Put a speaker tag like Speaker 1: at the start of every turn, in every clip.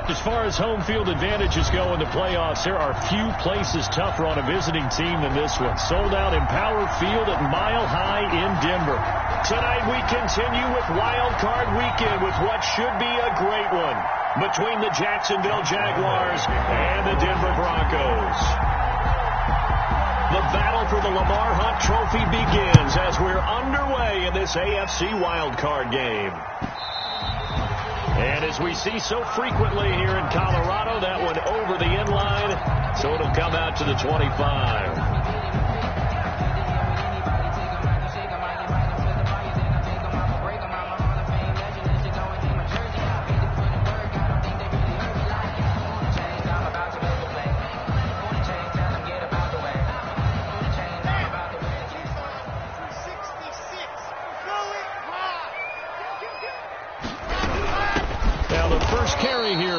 Speaker 1: As far as home field advantages go in the playoffs, there are few places tougher on a visiting team than this one. Sold out in Power Field at Mile High in Denver. Tonight we continue with Wild Card Weekend with what should be a great one between the Jacksonville Jaguars and the Denver Broncos. The battle for the Lamar Hunt Trophy begins as we're underway in this AFC Wild Card game. And as we see so frequently here in Colorado, that one over the end line, so it'll come out to the 25.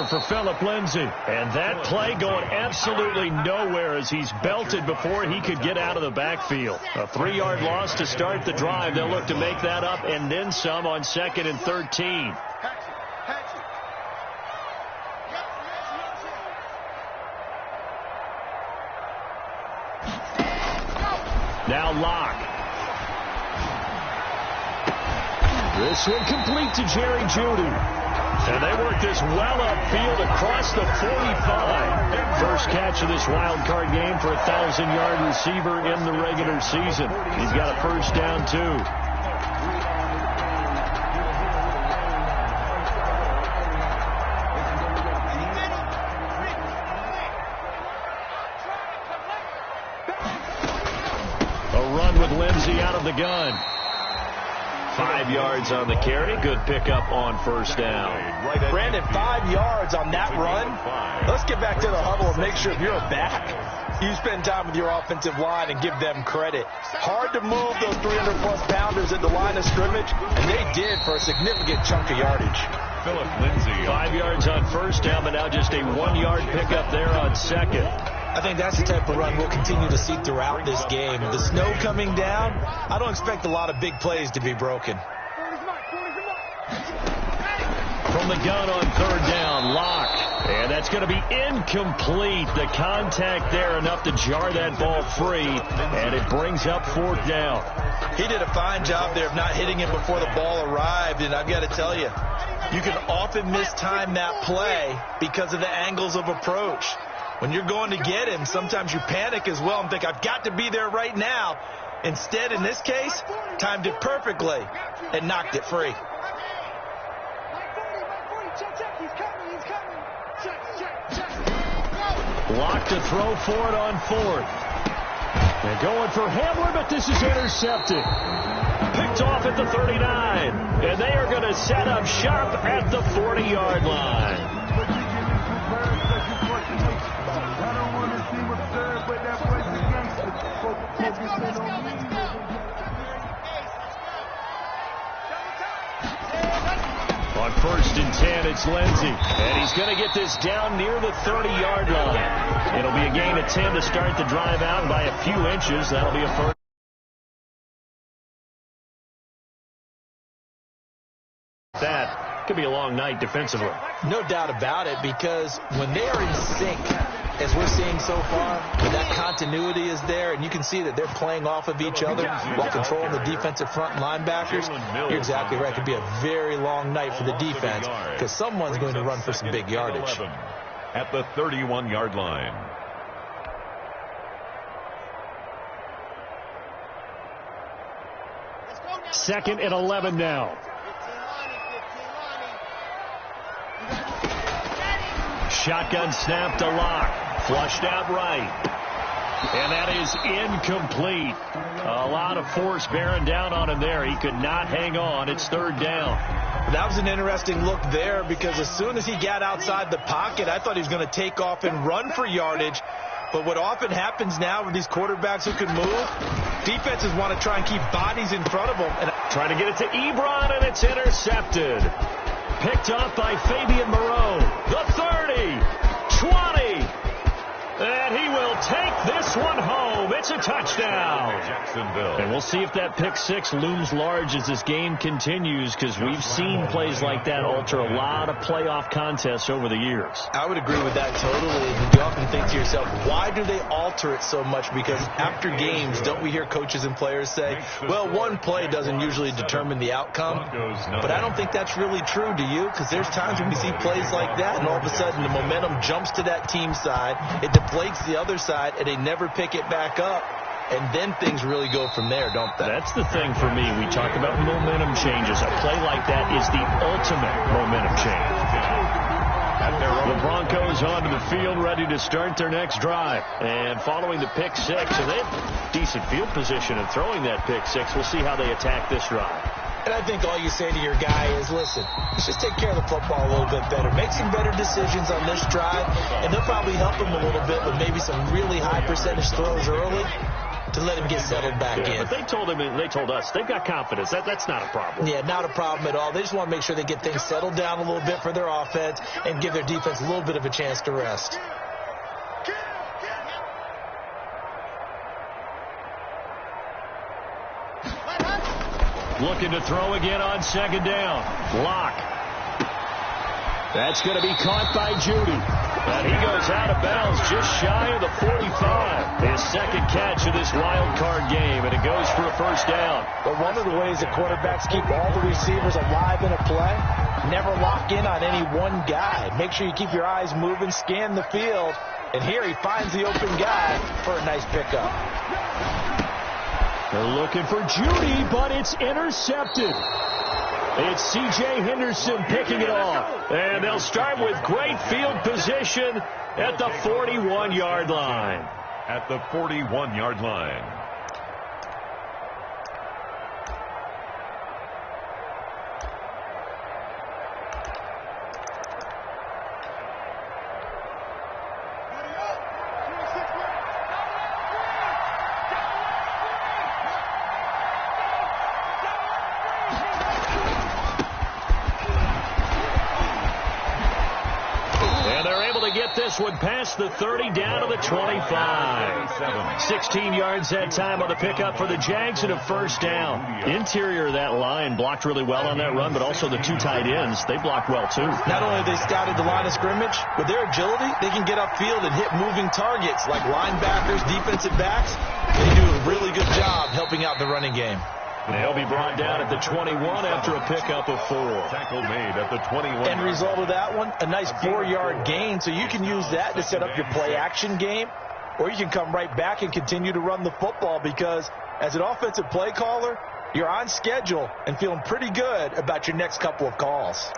Speaker 1: For Phillip Lindsay. And that play going absolutely nowhere as he's belted before he could get out of the backfield. A 3-yard loss to start the drive. They'll look to make that up and then some on 2nd and 13. Now Locke. This one complete to Jerry Jeudy. And they work this well upfield across the 45. First catch of this wild card game for a 1,000-yard receiver in the regular season. He's got a first down, too. A run with Lindsay out of the gun. 5 yards on the carry. Good pickup on first down.
Speaker 2: Brandon, 5 yards on that run. Let's get back to the huddle and make sure if you're a back, you spend time with your offensive line and give them credit. Hard to move those 300-plus pounders at the line of scrimmage, and they did for a significant chunk of yardage.
Speaker 1: Phillip Lindsay. 5 yards on first down, but now just a 1-yard pickup there on second.
Speaker 2: I think that's the type of run we'll continue to see throughout this game. The snow coming down, I don't expect a lot of big plays to be broken.
Speaker 1: From the gun on third down, Locke. And that's going to be incomplete. The contact there enough to jar that ball free, and it brings up 4th down.
Speaker 2: He did a fine job there of not hitting him before the ball arrived, and I've got to tell you, you can often mistime that play because of the angles of approach. When you're going to get him, sometimes you panic as well and think, I've got to be there right now. Instead, in this case, timed it perfectly and knocked it free.
Speaker 1: Lock to throw for it on 4th. They're going for Hamler, but this is intercepted. Picked off at the 39. And they are going to set up shop at the 40-yard line. On 1st and 10, it's Lindsay. And he's going to get this down near the 30-yard line. It'll be a gain of 10 to start the drive out by a few inches. That'll be a first. That could be a long night defensively.
Speaker 2: No doubt about it, because when they are in sync, as we're seeing so far, when that continuity is there, and you can see that they're playing off of each other while controlling the defensive front linebackers, you're exactly right. It could be a very long night for the defense because someone's going to run for some big yardage.
Speaker 3: At the 31-yard line.
Speaker 1: Second and 11 now. Shotgun snap to Locke. Flushed out right. And that is incomplete. A lot of force bearing down on him there. He could not hang on. It's 3rd down.
Speaker 2: That was an interesting look there because as soon as he got outside the pocket, I thought he was going to take off and run for yardage. But what often happens now with these quarterbacks who can move, defenses want to try and keep bodies in front of them. And
Speaker 1: trying to get it to Ebron, and it's intercepted. Picked up by Fabian Moreau. The 30, 20. And he will take this one home. It's a touchdown.
Speaker 3: Jacksonville.
Speaker 1: And we'll see if that pick six looms large as this game continues, because we've seen plays like that alter a lot of playoff contests over the years.
Speaker 2: I would agree with that totally. And you often think to yourself, why do they alter it so much? Because after games, don't we hear coaches and players say, well, one play doesn't usually determine the outcome. But I don't think that's really true, do you? Because there's times when we see plays like that, and all of a sudden the momentum jumps to that team side, it deflates the other side, and they never pick it back up. And then things really go from there, don't they?
Speaker 1: That's the thing for me. We talk about momentum changes. A play like that is the ultimate momentum change. The Broncos onto the field, ready to start their next drive. And following the pick six, and they have decent field position in throwing that pick six. We'll see how they attack this drive.
Speaker 2: And I think all you say to your guy is, listen, let's just take care of the football a little bit better. Make some better decisions on this drive, and they'll probably help him a little bit with maybe some really high percentage throws early to let him get settled back in.
Speaker 1: But they told us they've got confidence. That's not a problem.
Speaker 2: Yeah, not a problem at all. They just want to make sure they get things settled down a little bit for their offense and give their defense a little bit of a chance to rest.
Speaker 1: Looking to throw again on second down. Lock. That's going to be caught by Judy. And he goes out of bounds just shy of the 45. His second catch of this wild card game, and it goes for a first down.
Speaker 2: But one of the ways that quarterbacks keep all the receivers alive in a play, never lock in on any one guy. Make sure you keep your eyes moving, scan the field, and here he finds the open guy for a nice pickup.
Speaker 1: They're looking for Judy, but it's intercepted. It's C.J. Henderson picking it off. And they'll start with great field position at the 41-yard line.
Speaker 3: At the 41-yard line.
Speaker 1: This one past the 30 down to the 25. 16 yards that time on the pickup for the Jags and a first down. Interior of that line blocked really well on that run, but also the two tight ends, they blocked well too.
Speaker 2: Not only have they scouted the line of scrimmage, with their agility, they can get upfield and hit moving targets like linebackers, defensive backs. They do a really good job helping out the running game.
Speaker 1: They'll be brought down at the 21 after a pickup of 4.
Speaker 3: Tackle made at the 21.
Speaker 2: End result of that one, a nice 4-yard gain. So you can use that to set up your play-action game, or you can come right back and continue to run the football because as an offensive play caller, you're on schedule and feeling pretty good about your next couple of calls.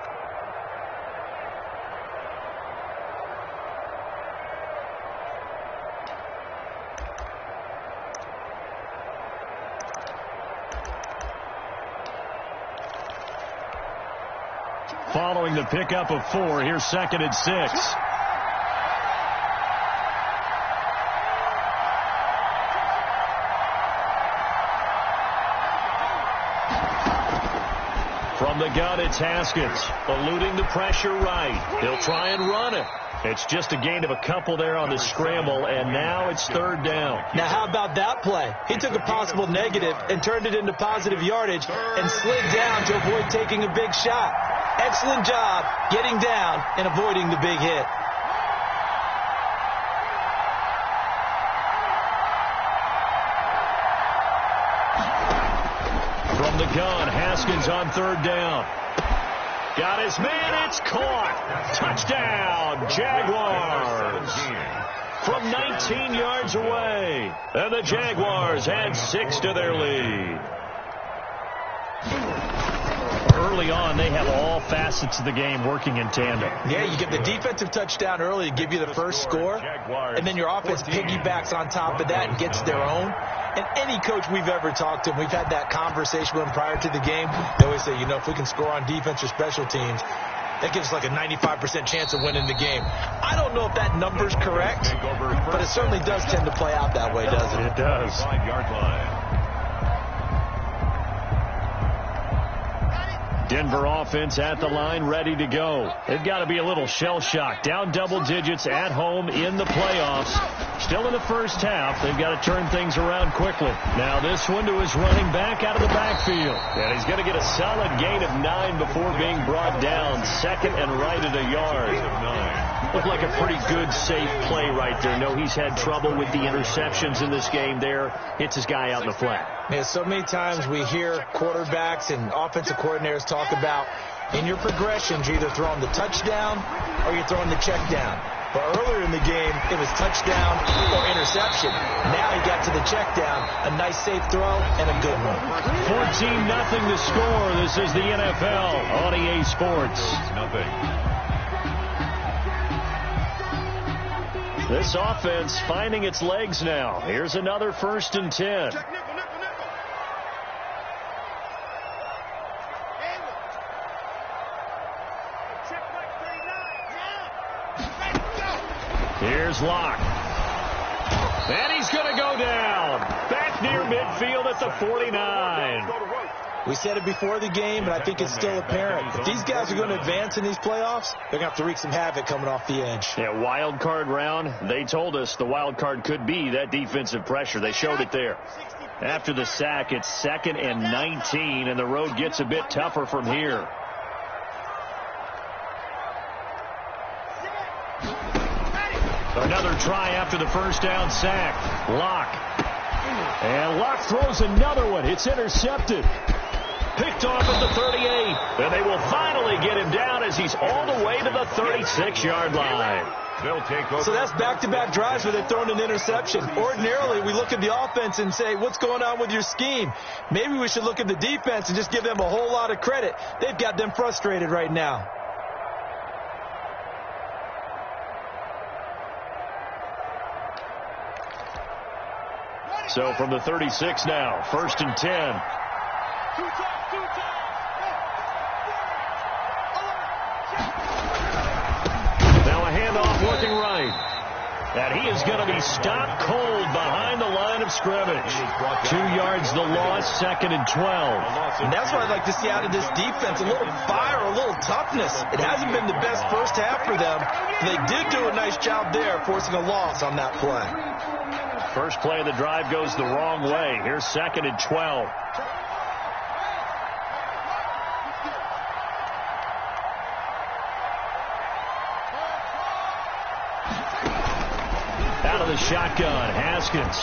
Speaker 1: Following the pickup of 4, here's 2nd and 6. From the gun, it's Haskins, eluding the pressure right. He'll try and run it. It's just a gain of a couple there on the scramble, and now it's 3rd down.
Speaker 2: Now, how about that play? He took a possible negative and turned it into positive yardage and slid down to avoid taking a big shot. Excellent job getting down and avoiding the big hit.
Speaker 1: From the gun, Haskins on 3rd down. Got his man, it's caught. Touchdown, Jaguars. From 19 yards away. And the Jaguars add 6 to their lead. Early on, they have all facets of the game working in tandem.
Speaker 2: Yeah, you get the defensive touchdown early to give you the first score, and then your offense piggybacks on top of that and gets their own. And any coach we've ever talked to, we've had that conversation with them prior to the game, they always say, if we can score on defense or special teams, that gives us like a 95% chance of winning the game. I don't know if that number's correct, but it certainly does tend to play out that way, doesn't it?
Speaker 1: It does.
Speaker 3: 5-yard line.
Speaker 1: Denver offense at the line, ready to go. They've got to be a little shell-shocked. Down double digits at home in the playoffs. Still in the first half. They've got to turn things around quickly. Now this one to his running back out of the backfield. And he's going to get a solid gain of 9 before being brought down. Second and right at a yard. Looked like a pretty good, safe play right there. No, he's had trouble with the interceptions in this game there. Hits his guy out in the flat.
Speaker 2: Man, so many times we hear quarterbacks and offensive coordinators talk about in your progressions, you're either throwing the touchdown or you're throwing the check down. But earlier in the game, it was touchdown or interception. Now he got to the check down. A nice safe throw and a good one.
Speaker 1: 14-0 the score. This is the NFL on EA Sports. This offense finding its legs now. Here's another 1st and 10. Here's Locke. And he's going to go down. Back near midfield at the 49.
Speaker 2: We said it before the game, and I think it's still apparent. If these guys are going to advance in these playoffs, they're going to have to wreak some havoc coming off the edge.
Speaker 1: Yeah, wild card round. They told us the wild card could be that defensive pressure. They showed it there. After the sack, it's 2nd and 19, and the road gets a bit tougher from here. Another try after the first down sack. Locke. And Locke throws another one. It's intercepted. Picked off at the 38. And they will finally get him down as he's all the way to the 36-yard line.
Speaker 3: They'll take over.
Speaker 2: So that's back-to-back drives where they're throwing an interception. Ordinarily, we look at the offense and say, what's going on with your scheme? Maybe we should look at the defense and just give them a whole lot of credit. They've got them frustrated right now.
Speaker 1: So from the 36 now, 1st and 10. Now a handoff looking right. And he is going to be stopped cold behind the line of scrimmage. 2 yards the loss, 2nd and 12.
Speaker 2: And that's what I'd like to see out of this defense. A little fire, a little toughness. It hasn't been the best first half for them. They did do a nice job there, forcing a loss on that play.
Speaker 1: First play of the drive goes the wrong way. Here's 2nd and 12. Out of the shotgun, Haskins.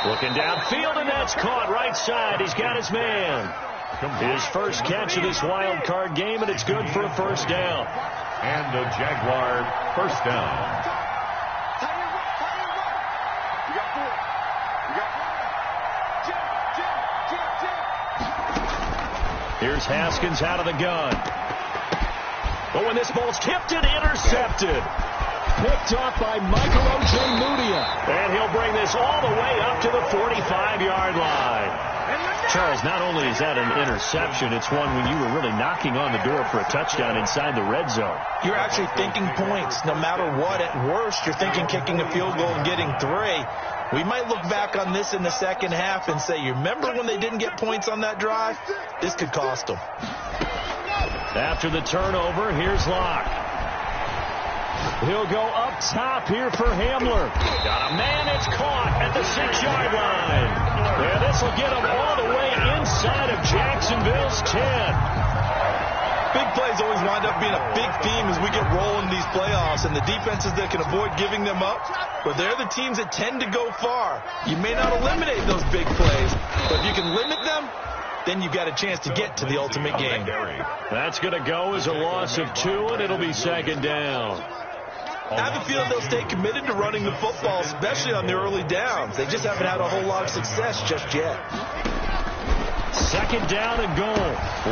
Speaker 1: Looking downfield, and that's caught right side. He's got his man. His first catch of this wild card game, and it's good for a first down.
Speaker 3: And the Jaguar first down.
Speaker 1: Here's Haskins out of the gun. Oh, and this ball's tipped and intercepted. Picked off by Michael Ojemudia. And he'll bring this all the way up to the 45-yard line. Charles, not only is that an interception, it's one when you were really knocking on the door for a touchdown inside the red zone.
Speaker 2: You're actually thinking points. No matter what, at worst, you're thinking kicking a field goal and getting 3. We might look back on this in the second half and say, you remember when they didn't get points on that drive? This could cost them.
Speaker 1: After the turnover, here's Locke. He'll go up top here for Hamler. Got a man, it's caught at the 6-yard line. Yeah, this will get him all the way inside of Jacksonville's 10.
Speaker 2: Big plays always wind up being a big theme as we get rolling these playoffs, and the defenses that can avoid giving them up, but they're the teams that tend to go far. You may not eliminate those big plays, but if you can limit them, then you've got a chance to get to the ultimate game.
Speaker 1: That's going to go as a loss of 2, and it'll be 2nd down.
Speaker 2: I have a feeling they'll stay committed to running the football, especially on the early downs. They just haven't had a whole lot of success just yet.
Speaker 1: 2nd down and goal.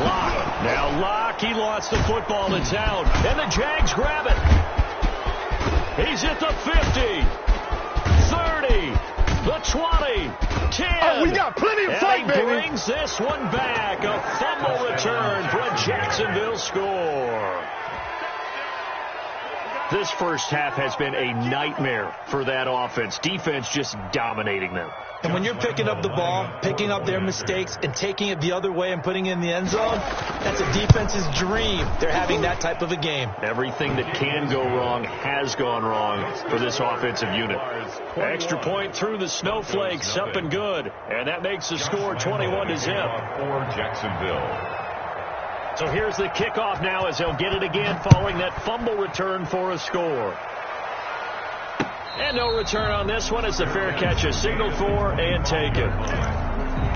Speaker 1: Locke. Now Locke, he lost the football. It's out. And the Jags grab it. He's at the 50, 30, the 20, 10.
Speaker 4: Oh, we got plenty of fight, baby.
Speaker 1: And he brings this one back. A fumble return for a Jacksonville score. This first half has been a nightmare for that offense. Defense just dominating them.
Speaker 2: And when you're picking up the ball, picking up their mistakes, and taking it the other way and putting it in the end zone, that's a defense's dream. They're having that type of a game.
Speaker 1: Everything that can go wrong has gone wrong for this offensive unit. Extra point through the snowflakes, up and good. And that makes the score 21-0.
Speaker 3: For Jacksonville.
Speaker 1: So here's the kickoff now as they'll get it again following that fumble return for a score. And no return on this one. It's a fair catch, a signal for and taken.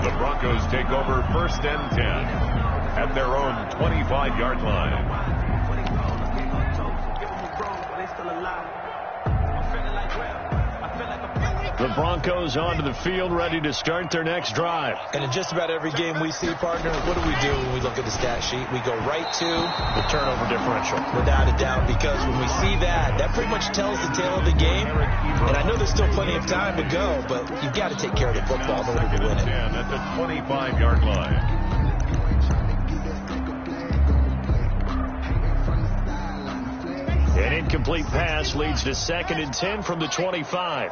Speaker 3: The Broncos take over 1st and 10 at their own 25-yard line.
Speaker 1: The Broncos onto the field, ready to start their next drive.
Speaker 2: And in just about every game we see, partner, what do we do when we look at the stat sheet? We go right to
Speaker 1: the turnover differential.
Speaker 2: Without a doubt, because when we see that, that pretty much tells the tale of the game. And I know there's still plenty of time to go, but you've got to take care of the football in order to win it.
Speaker 3: At the 25-yard line.
Speaker 1: An incomplete pass leads to 2nd and 10 from the 25.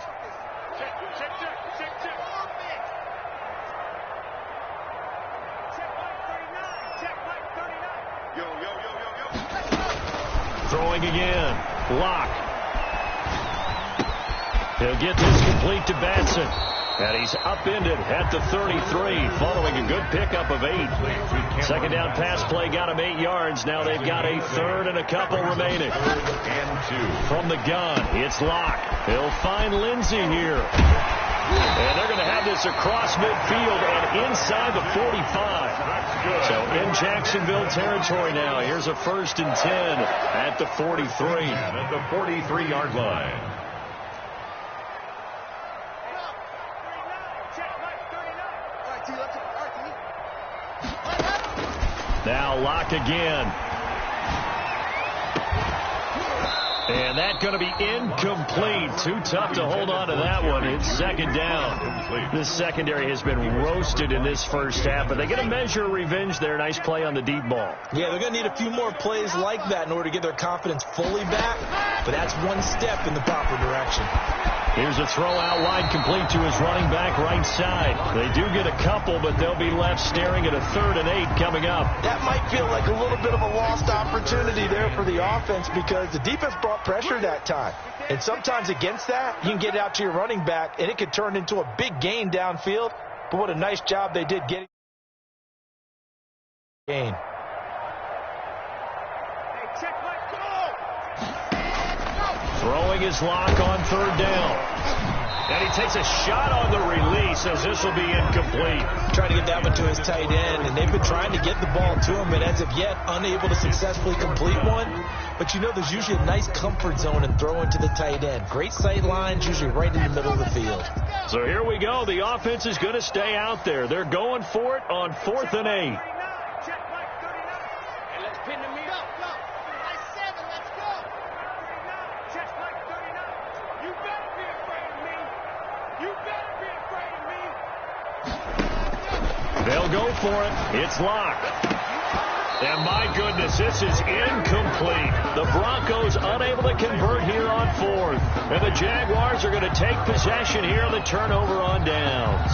Speaker 1: Throwing again. Locke. He'll get this complete to Batson. And he's upended at the 33 following a good pickup of 8. 2nd down pass play got him 8 yards. Now they've got a 3rd and a couple remaining. From the gun, it's Locke. He'll find Lindsey here. And they're going to have this across midfield and inside the 45. So in Jacksonville territory now. Here's a 1st and 10 at the 43.
Speaker 3: At the 43-yard line.
Speaker 1: Now Locke again. And that's going to be incomplete. Too tough to hold on to that one. It's 2nd down. This secondary has been roasted in this first half, but they get a measure of revenge there. Nice play on the deep ball.
Speaker 2: Yeah, they're going to need a few more plays like that in order to get their confidence fully back, but that's one step in the proper direction.
Speaker 1: Here's a throw out wide complete to his running back right side. They do get a couple, but they'll be left staring at a 3rd and 8 coming up.
Speaker 2: That might feel like a little bit of a lost opportunity there for the offense because the defense brought pressure that time. And sometimes against that, you can get it out to your running back, and it could turn into a big gain downfield. But what a nice job they did getting gain.
Speaker 1: Throwing his Locke on 3rd down. And he takes a shot on the release as this will be incomplete.
Speaker 2: Trying to get that one to his tight end, and they've been trying to get the ball to him, and as of yet, unable to successfully complete one. But you know there's usually a nice comfort zone in throwing to the tight end. Great sight lines, usually right in the middle of the field.
Speaker 1: So here we go. The offense is going to stay out there. They're going for it on 4th and 8. They'll go for it. It's Locke. And my goodness, this is incomplete. The Broncos unable to convert here on 4th. And the Jaguars are going to take possession here on the turnover on downs.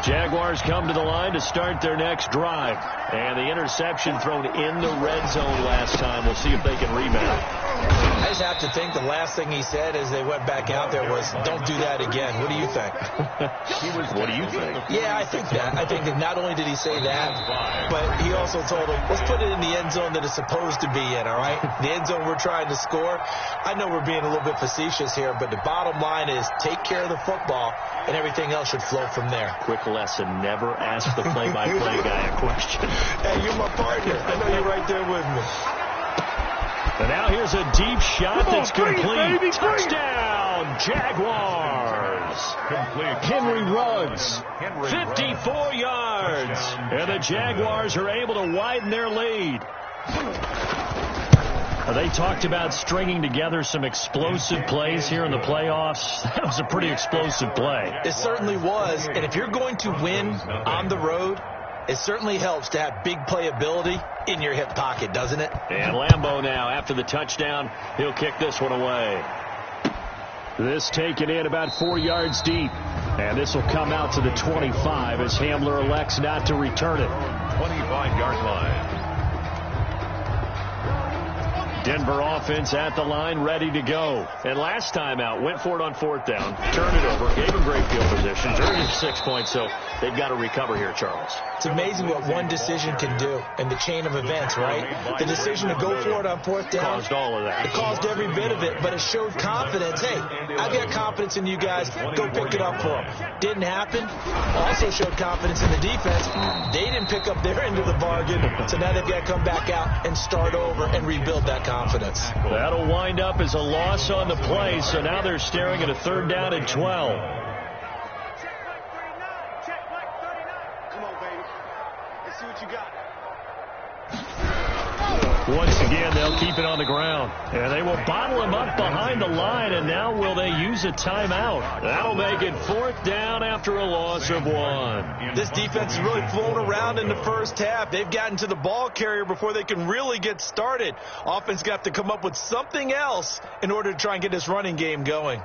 Speaker 1: Jaguars come to the line to start their next drive. And the interception thrown in the red zone last time. We'll see if they can rebound.
Speaker 2: I just have to think the last thing he said as they went back out there was, don't do that again. What do you think?
Speaker 1: What do you think?
Speaker 2: Yeah, I think that. I think that not only did he say that, but he also told him, let's put it in the end zone that it's supposed to be in, all right? The end zone we're trying to score. I know we're being a little bit facetious here, but the bottom line is take care of the football, and everything else should flow from there.
Speaker 1: Quick lesson, never ask the play-by-play guy a question.
Speaker 2: Hey, you're my partner. I know you're right there with me.
Speaker 1: And now here's a deep shot that's complete. Touchdown, Jaguars. Henry Ruggs, 54 yards. And the Jaguars are able to widen their lead. They talked about stringing together some explosive plays here in the playoffs. That was a pretty explosive play.
Speaker 2: It certainly was. And if you're going to win on the road, It certainly helps to have big playability in your hip pocket, doesn't it?
Speaker 1: And Lambeau now, after the touchdown, he'll kick this one away. This taken in about 4 yards deep. And this will come out to the 25 as Hamler elects not to return it.
Speaker 3: 25-yard line.
Speaker 1: Denver offense at the line, ready to go. And last time out, went for it on 4th down, turned it over, gave him great field position, turned it 6 points, so they've got to recover here, Charles.
Speaker 2: It's amazing what one decision can do in the chain of events, right? The decision to go for it on 4th down
Speaker 1: caused all of that.
Speaker 2: It caused every bit of it, but it showed confidence. Hey, I've got confidence in you guys. Go pick it up for them. Didn't happen. Also showed confidence in the defense. They didn't pick up their end of the bargain, so now they've got to come back out and start over and rebuild that confidence.
Speaker 1: That'll wind up as a loss on the play, so now they're staring at a 3rd down and 12. Once again, they'll keep it on the ground. And they will bottle him up behind the line, and now will they use a timeout? That'll make it 4th down after a loss of 1.
Speaker 2: This defense is really flown around in the first half. They've gotten to the ball carrier before they can really get started. Offense got to come up with something else in order to try and get this running game going.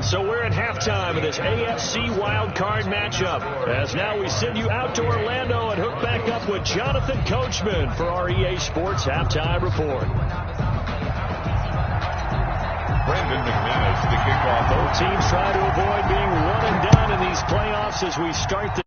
Speaker 1: So we're at halftime of this AFC wildcard matchup. As now we send you out to Orlando and hook back up with Jonathan Coachman for our EA Sports Halftime Report.
Speaker 3: Brandon McManus to kick off.
Speaker 1: Both teams try to avoid being one and done in these playoffs as we start the